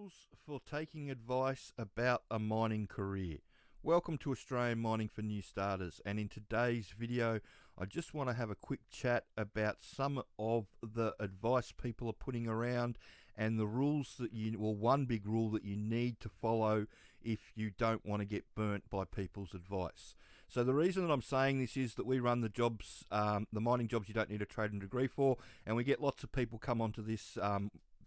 rules for taking advice about a mining career. Welcome to Australian Mining for New Starters, and in today's video I just want to have a quick chat about some of the advice people are putting around and the rules that one big rule that you need to follow if you don't want to get burnt by people's advice. So the reason that I'm saying this is that we run the jobs, the mining jobs you don't need a trade and degree for, and we get lots of people come onto this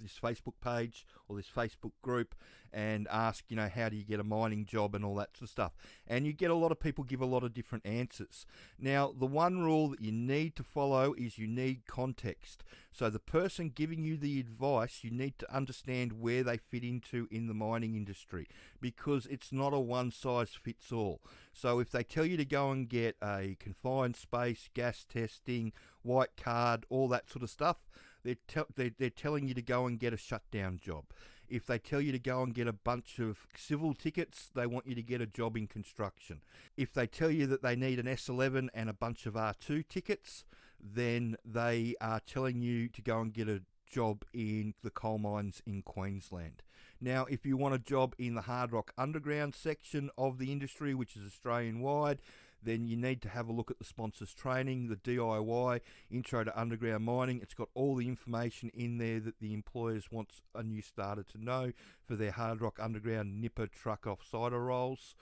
this Facebook page or this Facebook group and ask, how do you get a mining job and all that sort of stuff. And you get a lot of people give a lot of different answers. Now, the one rule that you need to follow is you need context. So the person giving you the advice, you need to understand where they fit into in the mining industry, because it's not a one size fits all. So if they tell you to go and get a confined space, gas testing, white card, all that sort of stuff, they're telling you to go and get a shutdown job. If they tell you to go and get a bunch of civil tickets, they want you to get a job in construction. If they tell you that they need an S11 and a bunch of R2 tickets, then they are telling you to go and get a job in the coal mines in Queensland. Now, if you want a job in the hard rock underground section of the industry, which is Australian wide, then you need to have a look at the sponsors training, the DIY intro to underground mining. It's got all the information in there that the employers want a new starter to know for their hard rock underground nipper truck offsider roles.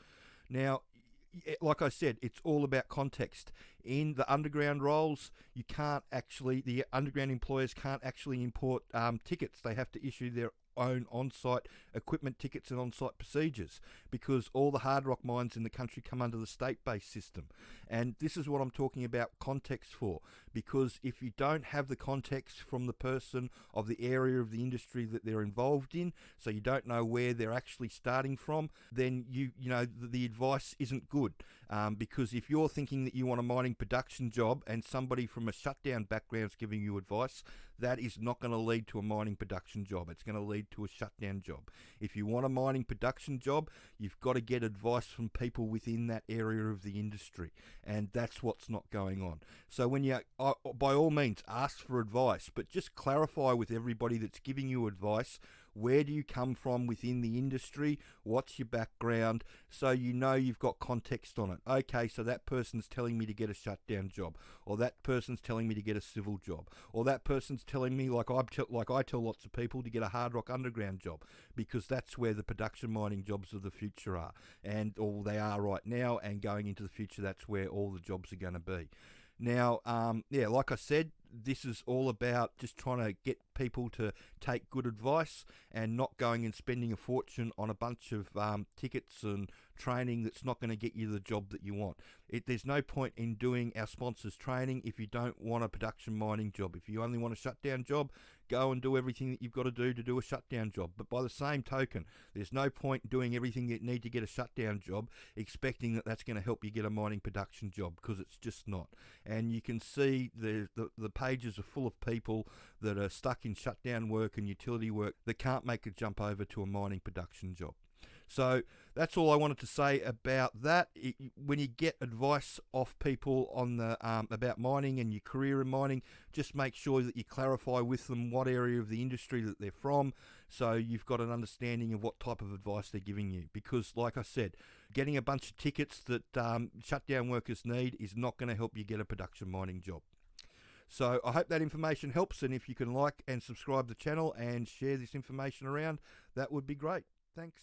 Now, like I said, it's all about context. In the underground roles, the underground employers can't actually import tickets. They have to issue their own on-site equipment tickets and on-site procedures, because all the hard rock mines in the country come under the state-based system. And this is what I'm talking about context for, because if you don't have the context from the person of the area of the industry that they're involved in, so you don't know where they're actually starting from, then the advice isn't good. Because if you're thinking that you want a mining production job and somebody from a shutdown background is giving you advice, that is not going to lead to a mining production job. It's going to lead to a shutdown job. If you want a mining production job, you've got to get advice from people within that area of the industry, and that's what's not going on. So when you, by all means, ask for advice, but just clarify with everybody that's giving you advice, where do you come from within the industry, what's your background, so you've got context on it. Okay, so that person's telling me to get a shutdown job, or that person's telling me to get a civil job, or that person's telling me, like I tell lots of people, to get a hard rock underground job, because that's where the production mining jobs of the future are, or they are right now, and going into the future, that's where all the jobs are going to be. Now, like I said, this is all about just trying to get people to take good advice and not going and spending a fortune on a bunch of tickets and training that's not going to get you the job that you want. There's no point in doing our sponsors training if you don't want a production mining job. If you only want a shutdown job, go and do everything that you've got to do a shutdown job. But by the same token, there's no point doing everything you need to get a shutdown job expecting that that's going to help you get a mining production job, because it's just not. And you can see the pages are full of people that are stuck in shutdown work and utility work that can't make a jump over to a mining production job. So that's all I wanted to say about that. When you get advice off people on the about mining and your career in mining, just make sure that you clarify with them what area of the industry that they're from, so you've got an understanding of what type of advice they're giving you. Because, like I said, getting a bunch of tickets that shutdown workers need is not going to help you get a production mining job. So I hope that information helps, and if you can like and subscribe the channel and share this information around, that would be great. Thanks.